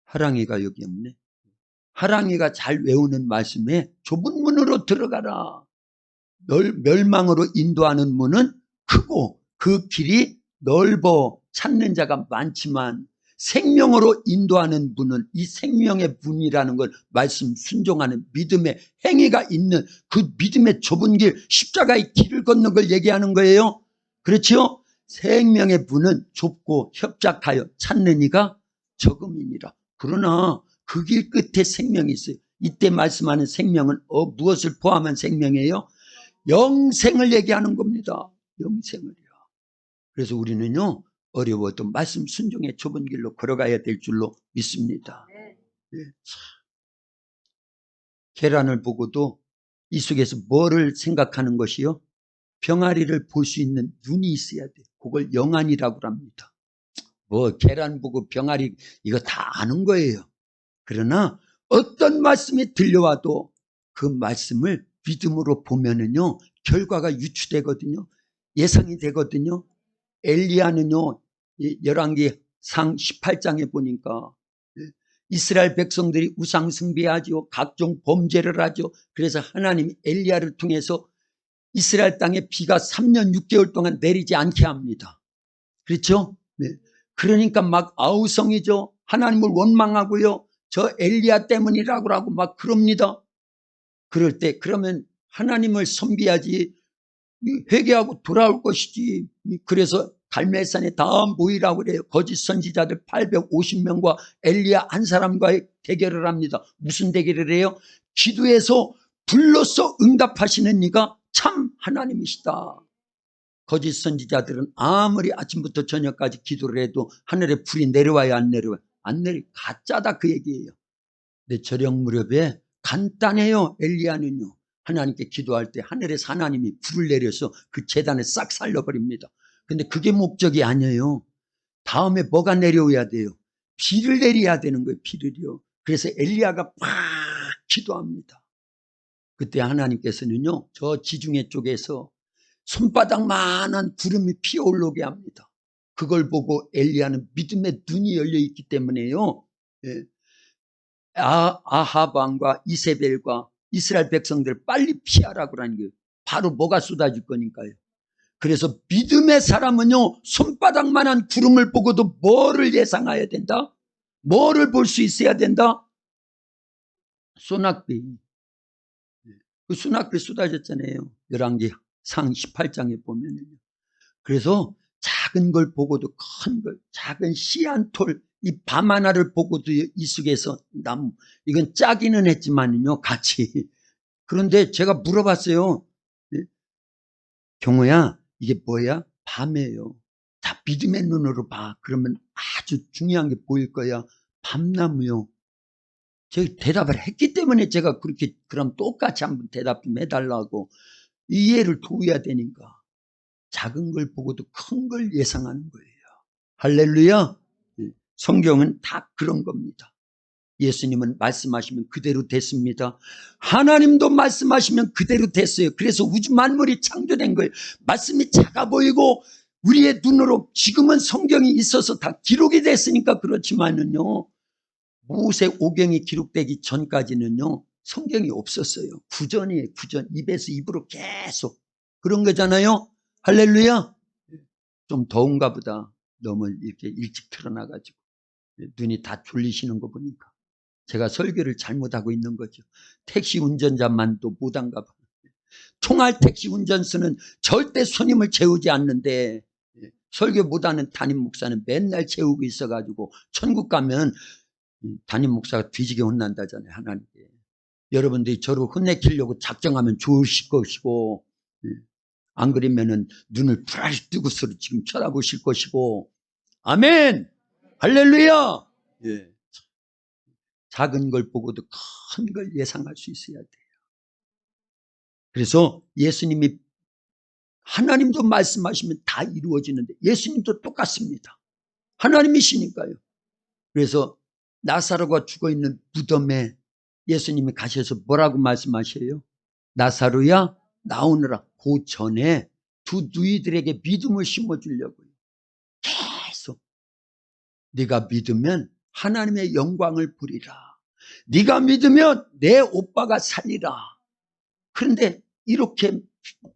하랑이가 여기 없네. 하랑이가 잘 외우는 말씀에 좁은 문으로 들어가라. 멸망으로 인도하는 문은 크고 그 길이 넓어 찾는 자가 많지만 생명으로 인도하는 분은 이 생명의 분이라는 걸 말씀 순종하는 믿음의 행위가 있는 그 믿음의 좁은 길, 십자가의 길을 걷는 걸 얘기하는 거예요. 그렇죠? 생명의 분은 좁고 협착하여 찾는 이가 적음이니라. 그러나 그 길 끝에 생명이 있어요. 이때 말씀하는 생명은 무엇을 포함한 생명이에요? 영생을 얘기하는 겁니다. 영생을요. 그래서 우리는요, 어려워도 말씀 순종의 좁은 길로 걸어가야 될 줄로 믿습니다. 예. 계란을 보고도 이 속에서 뭐를 생각하는 것이요? 병아리를 볼 수 있는 눈이 있어야 돼. 그걸 영안이라고 합니다. 뭐 계란 보고 병아리 이거 다 아는 거예요. 그러나 어떤 말씀이 들려와도 그 말씀을 믿음으로 보면은요, 결과가 유추되거든요. 예상이 되거든요. 엘리야는요, 열왕기상 18장에 보니까 이스라엘 백성들이 우상 숭배하죠. 각종 범죄를 하죠. 그래서 하나님이 엘리야를 통해서 이스라엘 땅에 비가 3년 6개월 동안 내리지 않게 합니다. 그렇죠? 네. 그러니까 막 아우성이죠. 하나님을 원망하고요. 저 엘리야 때문이라고 하고 막 그럽니다. 그럴 때 그러면 하나님을 섬기야지, 회개하고 돌아올 것이지. 그래서 갈멜산에 다 모이라고 그래요. 거짓 선지자들 850명과 엘리야 한 사람과의 대결을 합니다. 무슨 대결을 해요? 기도해서 불로써 응답하시는 이가 참 하나님이시다. 거짓 선지자들은 아무리 아침부터 저녁까지 기도를 해도 하늘에 불이 내려와야 안 내려와요? 안 내려. 가짜다 그 얘기예요. 근데 저녁 무렵에 간단해요. 엘리야는요, 하나님께 기도할 때 하늘에서 하나님이 불을 내려서 그 제단을 싹 살려버립니다. 근데 그게 목적이 아니에요. 다음에 뭐가 내려와야 돼요? 비를 내려야 되는 거예요. 비를요. 그래서 엘리야가 팍 기도합니다. 그때 하나님께서는요, 저 지중해 쪽에서 손바닥만한 구름이 피어오르게 합니다. 그걸 보고 엘리야는 믿음의 눈이 열려 있기 때문에요, 예. 아합 왕과 이세벨과 이스라엘 백성들 빨리 피하라고 하는 거예요. 바로 뭐가 쏟아질 거니까요. 그래서 믿음의 사람은요, 손바닥만한 구름을 보고도 뭐를 예상해야 된다? 뭐를 볼 수 있어야 된다? 소낙비. 그 소낙비 쏟아졌잖아요. 열왕기상 18장에 보면요. 그래서 작은 걸 보고도 큰 걸, 작은 씨 한 톨, 이 밤 하나를 보고도 이 속에서 나무, 이건 짜기는 했지만요, 같이. 그런데 제가 물어봤어요. 경호야, 이게 뭐야? 밤이에요. 다 믿음의 눈으로 봐. 그러면 아주 중요한 게 보일 거야. 밤나무요. 제가 대답을 했기 때문에 제가 그렇게 그럼 똑같이 한번 대답 좀 해달라고 이해를 도와야 되니까. 작은 걸 보고도 큰 걸 예상하는 거예요. 할렐루야. 성경은 다 그런 겁니다. 예수님은 말씀하시면 그대로 됐습니다. 하나님도 말씀하시면 그대로 됐어요. 그래서 우주 만물이 창조된 거예요. 말씀이 작아 보이고 우리의 눈으로 지금은 성경이 있어서 다 기록이 됐으니까 그렇지만은요, 모세 오경이 기록되기 전까지는요, 성경이 없었어요. 구전이에요. 구전. 입에서 입으로 계속 그런 거잖아요. 할렐루야. 좀 더운가 보다. 너무 이렇게 일찍 틀어놔가지고 눈이 다 졸리시는 거 보니까 제가 설교를 잘못하고 있는 거죠. 택시 운전자만도 못한가 봐. 총알 택시 운전수는 절대 손님을 재우지 않는데 설교 못하는 담임 목사는 맨날 재우고 있어가지고 천국 가면 담임 목사가 뒤지게 혼난다잖아요. 하나님께. 여러분들이 저를 혼내키려고 작정하면 좋으실 것이고, 안 그러면은 눈을 부라리 뜨고서 지금 쳐다보실 것이고. 아멘. 할렐루야. 예. 작은 걸 보고도 큰 걸 예상할 수 있어야 돼요. 그래서 예수님이, 하나님도 말씀하시면 다 이루어지는데 예수님도 똑같습니다. 하나님이시니까요. 그래서 나사로가 죽어있는 무덤에 예수님이 가셔서 뭐라고 말씀하셔요? 나사로야 나오느라. 그 전에 두 누이들에게 믿음을 심어주려고요. 계속 네가 믿으면 하나님의 영광을 보리라. 네가 믿으면 내 오빠가 살리라. 그런데 이렇게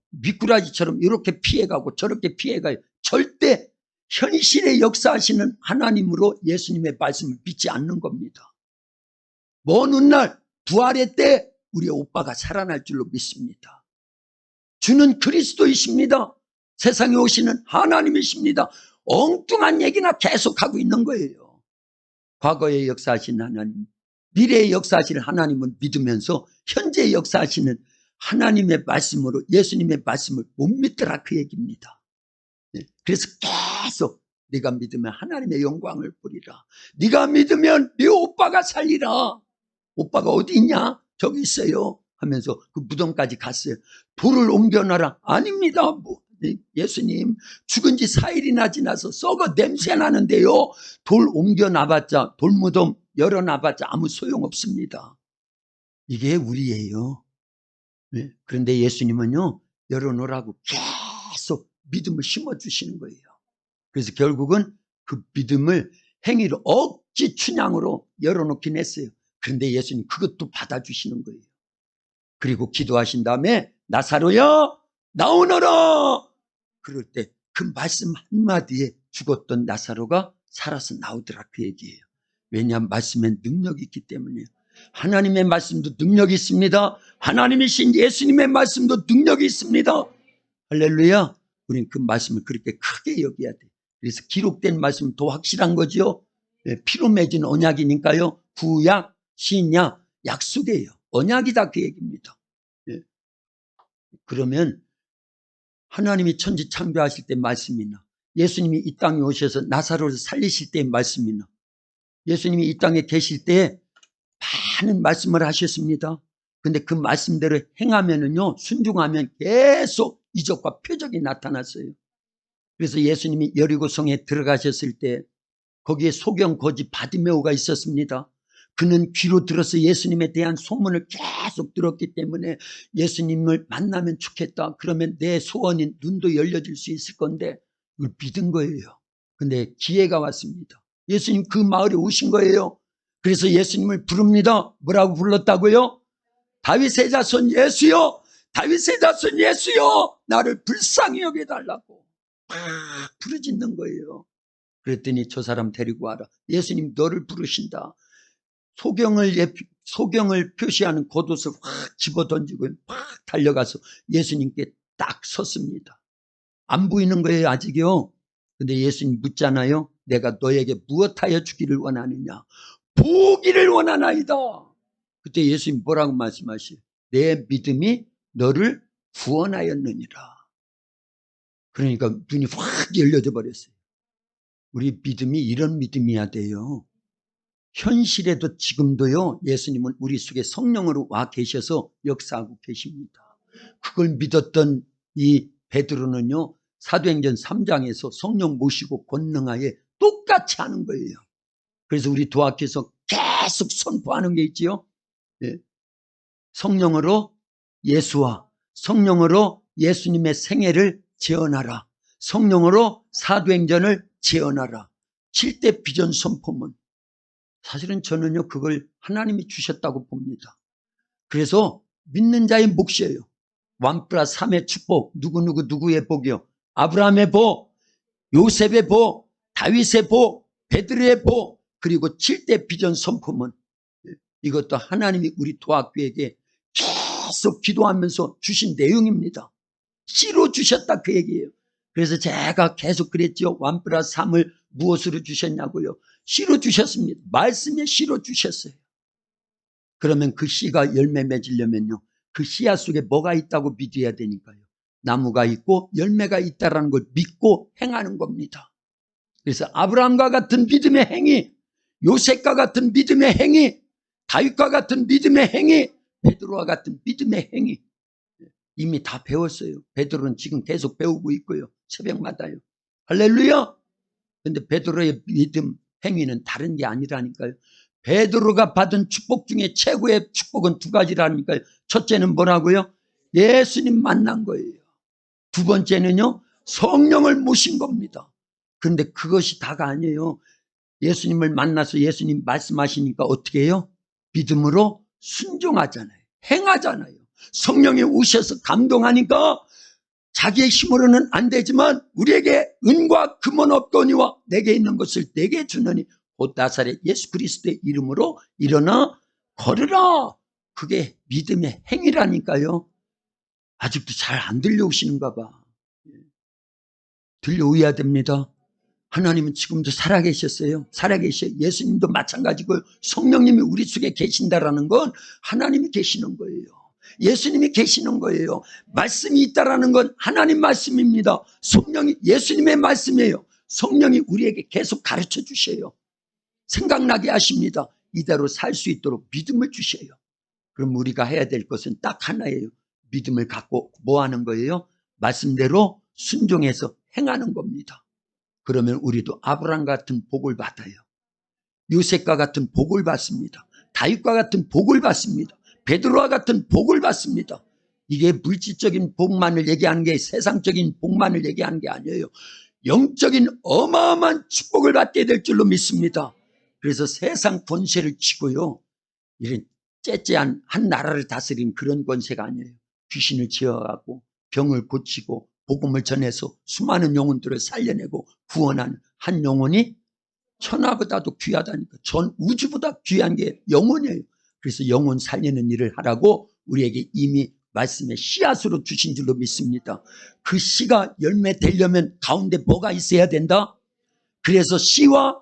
미꾸라지처럼 이렇게 피해가고 저렇게 피해가요. 절대 현실에 역사하시는 하나님으로 예수님의 말씀을 믿지 않는 겁니다. 먼 훗날 부활의 때 우리 오빠가 살아날 줄로 믿습니다. 주는 그리스도이십니다. 세상에 오시는 하나님이십니다. 엉뚱한 얘기나 계속하고 있는 거예요. 과거에 역사하신 하나님, 미래에 역사하시는 하나님을 믿으면서 현재 역사하시는 하나님의 말씀으로 예수님의 말씀을 못 믿더라 그 얘기입니다. 그래서 계속 네가 믿으면 하나님의 영광을 보리라. 네가 믿으면 네 오빠가 살리라. 오빠가 어디 있냐? 저기 있어요 하면서 그 무덤까지 갔어요. 돌을 옮겨놔라. 아닙니다. 예수님 죽은 지 4일이나 지나서 썩어 냄새 나는데요. 돌 옮겨놔봤자 돌무덤 열어놔봤자 아무 소용없습니다. 이게 우리예요. 그런데 예수님은요 열어놓으라고 계속 믿음을 심어주시는 거예요. 그래서 결국은 그 믿음을 행위로 억지 춘향으로 열어놓긴 했어요. 그런데 예수님 그것도 받아주시는 거예요. 그리고 기도하신 다음에 나사로야 나오너라. 그럴 때 그 말씀 한마디에 죽었던 나사로가 살아서 나오더라 그 얘기예요. 왜냐하면 말씀에 능력이 있기 때문이에요. 하나님의 말씀도 능력이 있습니다. 하나님이신 예수님의 말씀도 능력이 있습니다. 할렐루야. 우린 그 말씀을 그렇게 크게 여겨야 돼. 그래서 기록된 말씀은 더 확실한 거죠. 피로 맺은 언약이니까요. 구약, 신약, 약속이에요. 언약이다 그 얘기입니다. 그러면 하나님이 천지 창조하실 때 말씀이나 예수님이 이 땅에 오셔서 나사로를 살리실 때의 말씀이나 예수님이 이 땅에 계실 때 많은 말씀을 하셨습니다. 근데 그 말씀대로 행하면은요, 순종하면 계속 이적과 표적이 나타났어요. 그래서 예수님이 여리고성에 들어가셨을 때 거기에 소경 거지 바디메오가 있었습니다. 그는 귀로 들어서 예수님에 대한 소문을 계속 들었기 때문에 예수님을 만나면 좋겠다. 그러면 내 소원인 눈도 열려질 수 있을 건데 이걸 믿은 거예요. 근데 기회가 왔습니다. 예수님 그 마을에 오신 거예요. 그래서 예수님을 부릅니다. 뭐라고 불렀다고요? 다윗의 자손 예수여, 다윗의 자손 예수여, 나를 불쌍히 여겨달라고 막 부르짖는 거예요. 그랬더니 저 사람 데리고 와라. 예수님 너를 부르신다. 소경을 표시하는 겉옷을 확 집어던지고 막 달려가서 예수님께 딱 섰습니다. 안 보이는 거예요 아직요. 근데 예수님 묻잖아요. 내가 너에게 무엇하여 주기를 원하느냐? 보기를 원하나이다. 그때 예수님 뭐라고 말씀하시요? 내 믿음이 너를 구원하였느니라. 그러니까 눈이 확 열려져 버렸어요. 우리 믿음이 이런 믿음이어야 돼요. 현실에도 지금도요, 예수님은 우리 속에 성령으로 와 계셔서 역사하고 계십니다. 그걸 믿었던 이 베드로는요, 사도행전 3장에서 성령 모시고 권능하에 똑같이 하는 거예요. 그래서 우리 도학교에서 계속 선포하는 게 있지요. 성령으로 예수와 성령으로 예수님의 생애를 재현하라. 성령으로 사도행전을 재현하라. 7대 비전 선포문. 사실은 저는요 그걸 하나님이 주셨다고 봅니다. 그래서 믿는 자의 몫이에요. 1+3의 축복. 누구의 복이요? 아브라함의 복, 요셉의 복, 다윗의 복, 베드로의 복, 그리고 7대 비전 선포문. 이것도 하나님이 우리 도학교에게 계속 기도하면서 주신 내용입니다. 씨로 주셨다 그 얘기예요. 그래서 제가 계속 그랬죠. 1+3을 무엇으로 주셨냐고요? 씨로 주셨습니다. 말씀에 씨로 주셨어요. 그러면 그 씨가 열매 맺으려면요, 그 씨앗 속에 뭐가 있다고 믿어야 되니까요. 나무가 있고 열매가 있다는 걸 믿고 행하는 겁니다. 그래서 아브라함과 같은 믿음의 행위, 요셉과 같은 믿음의 행위, 다윗과 같은 믿음의 행위, 베드로와 같은 믿음의 행위 이미 다 배웠어요. 베드로는 지금 계속 배우고 있고요. 새벽마다요. 할렐루야. 근데 베드로의 믿음 행위는 다른 게 아니라니까요. 베드로가 받은 축복 중에 최고의 축복은 2가지라니까요. 첫째는 뭐라고요? 예수님 만난 거예요. 두 번째는요, 성령을 모신 겁니다. 그런데 그것이 다가 아니에요. 예수님을 만나서 예수님 말씀하시니까 어떻게 해요? 믿음으로 순종하잖아요. 행하잖아요. 성령이 오셔서 감동하니까 자기의 힘으로는 안 되지만 우리에게 은과 금은 없거니와 내게 있는 것을 내게 주느니 곧 나사렛 예수 그리스도의 이름으로 일어나 걸으라. 그게 믿음의 행위라니까요. 아직도 잘 안 들려오시는가 봐. 들려오셔야 됩니다. 하나님은 지금도 살아계셨어요. 살아계셔요. 예수님도 마찬가지고 성령님이 우리 속에 계신다라는 건 하나님이 계시는 거예요. 예수님이 계시는 거예요. 말씀이 있다라는 건 하나님 말씀입니다. 성령이 예수님의 말씀이에요. 성령이 우리에게 계속 가르쳐 주셔요. 생각나게 하십니다. 이대로 살 수 있도록 믿음을 주셔요. 그럼 우리가 해야 될 것은 딱 하나예요. 믿음을 갖고 뭐 하는 거예요? 말씀대로 순종해서 행하는 겁니다. 그러면 우리도 아브라함 같은 복을 받아요. 요셉과 같은 복을 받습니다. 다윗과 같은 복을 받습니다. 베드로와 같은 복을 받습니다. 이게 물질적인 복만을 얘기하는 게 세상적인 복만을 얘기하는 게 아니에요. 영적인 어마어마한 축복을 받게 될 줄로 믿습니다. 그래서 세상 권세를 쥐고요. 이런 째째한 한 나라를 다스린 그런 권세가 아니에요. 귀신을 지어갖고 병을 고치고 복음을 전해서 수많은 영혼들을 살려내고 구원하는 한 영혼이 천하보다도 귀하다니까. 전 우주보다 귀한 게 영혼이에요. 그래서 영혼 살리는 일을 하라고 우리에게 이미 말씀의 씨앗으로 주신 줄로 믿습니다. 그 씨가 열매 되려면 가운데 뭐가 있어야 된다? 그래서 씨와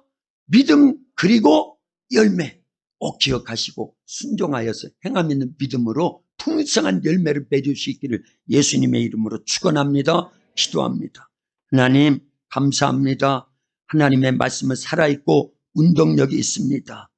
믿음 그리고 열매 꼭 기억하시고 순종하여서 행함 있는 믿음으로 풍성한 열매를 맺을 수 있기를 예수님의 이름으로 축원합니다. 기도합니다. 하나님 감사합니다. 하나님의 말씀은 살아있고 운동력이 있습니다.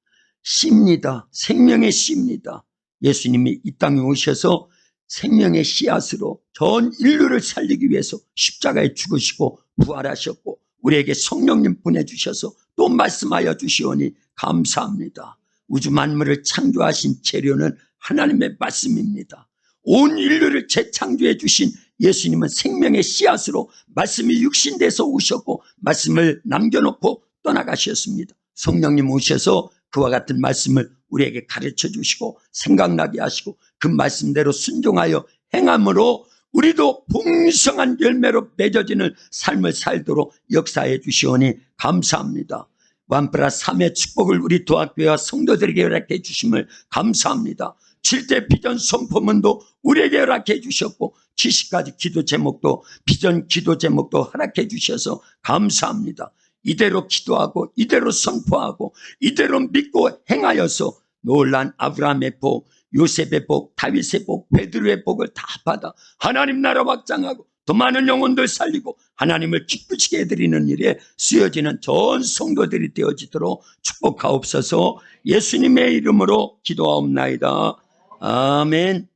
씨입니다. 생명의 씨입니다. 예수님이 이 땅에 오셔서 생명의 씨앗으로 전 인류를 살리기 위해서 십자가에 죽으시고 부활하셨고 우리에게 성령님 보내주셔서 또 말씀하여 주시오니 감사합니다. 우주 만물을 창조하신 재료는 하나님의 말씀입니다. 온 인류를 재창조해 주신 예수님은 생명의 씨앗으로 말씀이 육신돼서 오셨고 말씀을 남겨놓고 떠나가셨습니다. 성령님 오셔서 그와 같은 말씀을 우리에게 가르쳐 주시고 생각나게 하시고 그 말씀대로 순종하여 행함으로 우리도 풍성한 열매로 맺어지는 삶을 살도록 역사해 주시오니 감사합니다. 완프라 3의 축복을 우리 도학교와 성도들에게 허락해 주심을 감사합니다. 7대 비전 선포문도 우리에게 허락해 주셨고 70가지 기도 제목도 비전 기도 제목도 허락해 주셔서 감사합니다. 이대로 기도하고 이대로 선포하고 이대로 믿고 행하여서 놀란 아브라함의 복, 요셉의 복, 다윗의 복, 베드로의 복을 다 받아 하나님 나라 확장하고 더 많은 영혼들 살리고 하나님을 기쁘시게 해드리는 일에 쓰여지는 전 성도들이 되어지도록 축복하옵소서. 예수님의 이름으로 기도하옵나이다. 아멘.